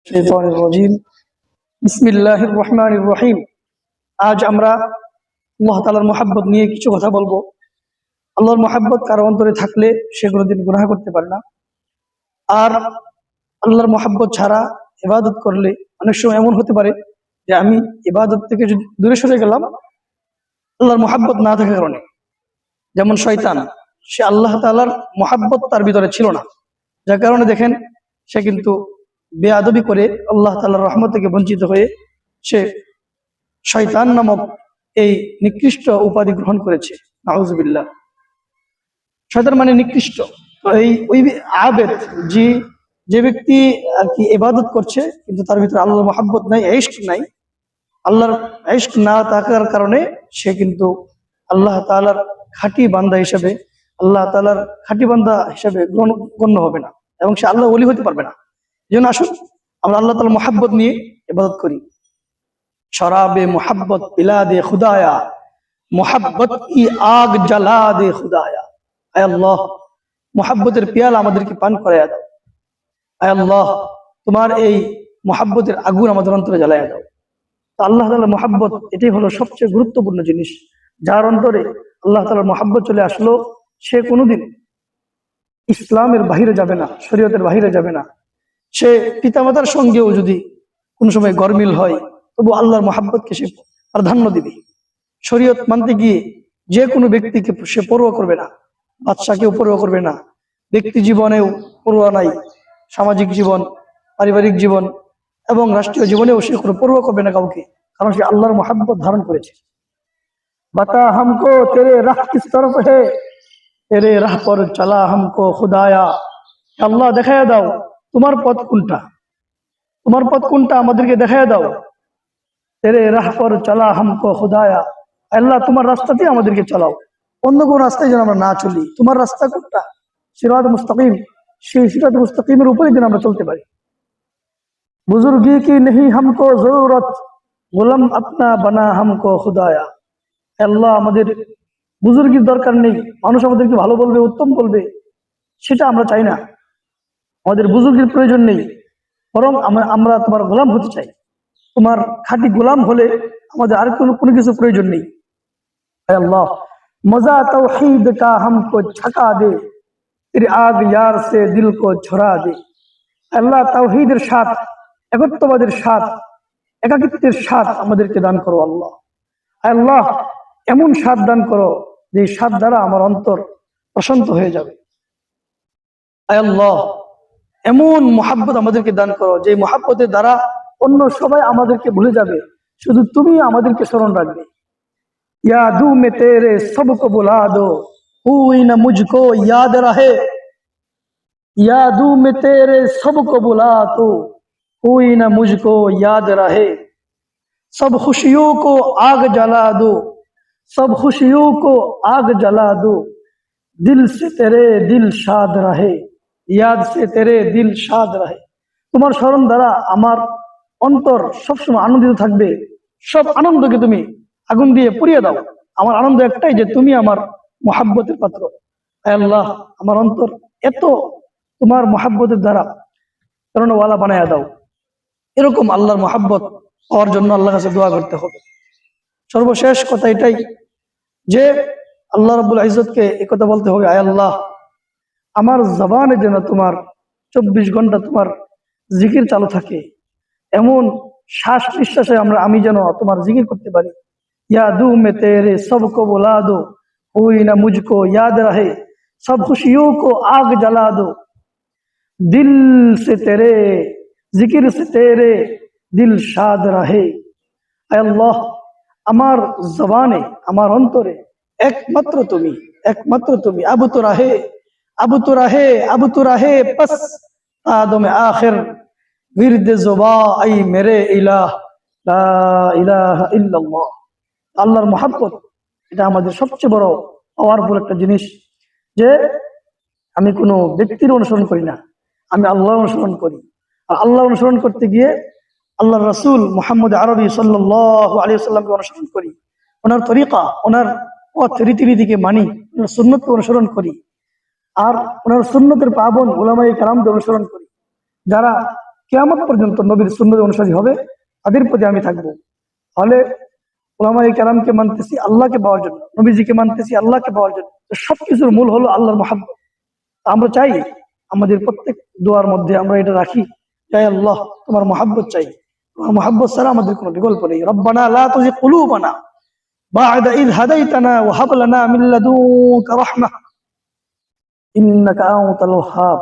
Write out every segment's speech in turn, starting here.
শাইতানির রাজিম। বিসমিল্লাহির রহমানির রহিম। আজ আমরা আল্লাহ তাআলার মহব্বত নিয়ে কিছু কথা বলবো। আল্লাহর মহব্বত কারো অন্তরে থাকলে সে কোনোদিন গুনাহ করতে পারে না। আর আল্লাহর মহব্বত ছাড়া ইবাদত করলে অনেক সময় এমন হতে পারে যে আমি ইবাদত থেকে যদি দূরে সরে গেলাম আল্লাহর মহব্বত না থাকার কারণে। যেমন শয়তান, সে আল্লাহ তাআলার মহব্বত তার ভিতরে ছিল না, যার কারণে দেখেন সে কিন্তু বেয়াদবি করে আল্লাহ তাআলার রহমত থেকে বঞ্চিত হয়ে সে শয়তান নামক এই নিকৃষ্ট উপাধি গ্রহণ করেছে। নাউজুবিল্লাহ। শয়তান মানে নিকৃষ্ট। তো এই ওই আবেদ, যে ব্যক্তি আর কি ইবাদত করছে কিন্তু তার ভিতরে আল্লাহর মহব্বত নাই, ইশক নাই, আল্লাহর ইশক না থাকার কারণে সে কিন্তু আল্লাহ তাআলার খাঁটি বান্দা হিসেবে, আল্লাহ তাআলার খাঁটি বান্দা হিসেবে গণ্য হবে না এবং সে আল্লাহ ওলি হতে পারবে না। এই জন্য আসুন আমরা আল্লাহ তাআলার মহব্বত নিয়ে ইবাদত করি। শরাবে মোহাব্বত পিলা দে খুদায়া, মোহাব্বত কি আগ জ্বালা দে খুদায়া। আয় আল্লাহ, মোহাব্বতের পিয়ালা আমাদেরকে পান করাইয়া দাও। আয় আল্লাহ, তোমার এই মোহাব্বতের আগুন আমাদের অন্তরে জ্বালাইয়া দাও। তো আল্লাহ তাআলার মোহাব্বত এটাই হলো সবচেয়ে গুরুত্বপূর্ণ জিনিস। যার অন্তরে আল্লাহ তাআলার মোহাব্বত চলে আসলো সে কোনোদিন ইসলামের বাহিরে যাবে না, শরীয়তের বাহিরে যাবে না। সে পিতামাতার সঙ্গেও যদি কোনো সময় গরমিল হয় তবু আল্লাহর মহাব্বতকে সে প্রাধান্য দিবে। শরীয়ত মানতে গিয়ে যে কোনো ব্যক্তিকে সে পরোয়া করবে না, বাদশাকেও পরোয়া করবে না, ব্যক্তি জীবনেও পরোয়া নাই, সামাজিক জীবন, পারিবারিক জীবন এবং রাষ্ট্রীয় জীবনেও সে কোনো পরোয়া করবে না কাউকে, কারণ সে আল্লাহর মহাব্বত ধারণ করেছে। বাতা হামকো তেরে রাহ কিস তরফ হে, তেরে রাহ পর চলা হামকো খুদায়া। আল্লাহ দেখাইয়া দাও তোমার পথ কোনটা, তোমার পথ কোনটা আমাদেরকে দেখাইয়া দাও। তেরে রাহ পর চলা হামকো খুদায়া। আল্লাহ তোমার রাস্তাতে আমাদেরকে চালাও, অন্য কোন রাস্তায় যেন আমরা না চলি। তোমার রাস্তা কোনটা? সিরাত মুস্তাকিম, সেই সিরাত মুস্তাকিমের উপরে যেন আমরা চলতে পারি। বুজুর্গি কি নেহি হামকো জরুরত, গোলাম আপনা বানা হামকো খুদায়া। আল্লাহ আমাদের বুজুর্গির দরকার নেই, মানুষ আমাদেরকে ভালো বলবে, উত্তম বলবে, সেটা আমরা চাই না। আমাদের বুজুর্গের প্রয়োজন নেই, বরং আমরা তোমার গোলাম হতে চাই। তোমার খাঁটি গোলাম হলে আমাদের আর কোনো কিছু প্রয়োজন নেই। আল্লাহ মজা তাওহীদ কা হামকো ছকা দে, তেরে আগ ইয়ার সে দিল কো ঝরা দে। আল্লাহ তাওহীদের স্বাদ, একত্ববাদের স্বাদ, একাকিত্বের স্বাদ আমাদেরকে দান করো। আল্লাহ আল্লাহ এমন স্বাদ দান করো যে স্বাদ দ্বারা আমার অন্তর প্রশান্ত হয়ে যাবে। আল্লাহ এমন মোহাব্বত আমাদেরকে দান করো যে মোহাব্বতের দ্বারা অন্য সবাই আমাদেরকে ভুলে যাবে, শুধু তুমি আমাদেরকে স্মরণ রাখবে। यादू में तेरे सबको बुला दो, कोई ना मुझको याद रहे। यादू में तेरे सबको बुला दो, कोई ना मुझको याद रहे। सब खुशियों को आग जला दो, सब खुशियों को आग जला दो। दिल से तेरे दिल शाद रहे, याद से तेरे दिल शाद रहे। তোমার স্মরণ দ্বারা আমার অন্তর সবসময় আনন্দিত থাকবে। সব আনন্দকে তুমি আগুন দিয়ে পুড়িয়ে দাও। আমার আনন্দ একটাই যে তুমি আমার মোহাব্বতের পাত্র। আল্লাহ আমার অন্তর এত তোমার মোহাব্বতের দ্বারা কারণওয়ালা বানায়া দাও। এরকম আল্লাহর মোহাব্বত পাওয়ার জন্য আল্লাহর কাছে দোয়া করতে হবে। সর্বশেষ কথা এটাই যে আল্লাহ রাব্বুল ইজ্জতকে একথা বলতে হবে, আয় আল্লাহ আমার জবানে যেন তোমার 24 ঘন্টা তোমার জিকির চালু থাকে, এমন শ্বাস নিঃশ্বাসে আমি যেন তোমার জিকির করতে পারি। यादू में तेरे सबको बुला दो, कोई ना मुझको याद रहे। सब खुशियों को आग जला दो, दिल से तेरे जिक्र से तेरे दिल शाद रहे। अल्लाह আমার জবানে, আমার অন্তরে একমাত্র তুমি, একমাত্র তুমি। আবু তো রাহে, আবু তো রাহে, আবু তো রাহে পস আদমে আখির বিরদ জুবা আই মেরে ইলাহ, লা ইলাহা ইল্লাল্লাহ। আল্লাহর মহাব্বত এটা আমাদের সবচেয়ে বড় পাওয়ারফুল একটা জিনিস, যে আমি কোনো ব্যক্তির অনুসরণ করি না, আমি আল্লাহ অনুসরণ করি। আর আল্লাহ অনুসরণ করতে গিয়ে আল্লাহর রাসূল মুহাম্মদ আরবি সাল্লাল্লাহু আলাইহি ওয়াসাল্লামকে অনুসরণ করি, ওনার তরিকা, ওনার পথ রীতিনীতিকে মানি, ওনার সুন্নতকে অনুসরণ করি, আর ওনার সুন্নতের পাবন উলামায়ে কেরামদের অনুসরণ করি, যারা কিয়ামত পর্যন্ত নবীর সুন্নত অনুসারী হবে, তাদের প্রতি আমি থাকবো। তাহলে ওলামায়ে কেরামকে মানতেছি আল্লাহকে পাওয়ার জন্য, নবীজিকে মানতেছি আল্লাহকে পাওয়ার জন্য। তো সবকিছুর মূল হলো আল্লাহর মহাব্বত। আমরা চাই আমাদের প্রত্যেক দোয়ার মধ্যে আমরা এটা রাখি, চাই আল্লাহ তোমার মহাব্বত চাই, তোমার মহাব্বত ছাড়া আমাদের কোনো বিকল্প নেই। রব্বানা লা তুযিগ কুলুবানা বা'দা ইয হাদাইতানা ওয়া হাব লানা মিন লাদুনকা রাহমাহ ইন্নাকা আনতাল ওয়াহ্হাব।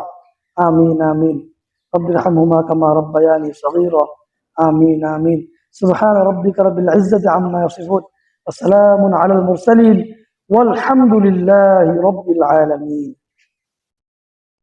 আমিন আমিন। রব্বিরহামহুমা কামা রাব্বায়ানি সগীরা। আমিন আমিন। সুবহান রাব্বিকা রাব্বিল ইজ্জাতি আম্মা ইয়াসিফুন ওয়া সালামুন আলাল মুরসালিন ওয়ালহামদুলিল্লাহি রাব্বিল আলামিন।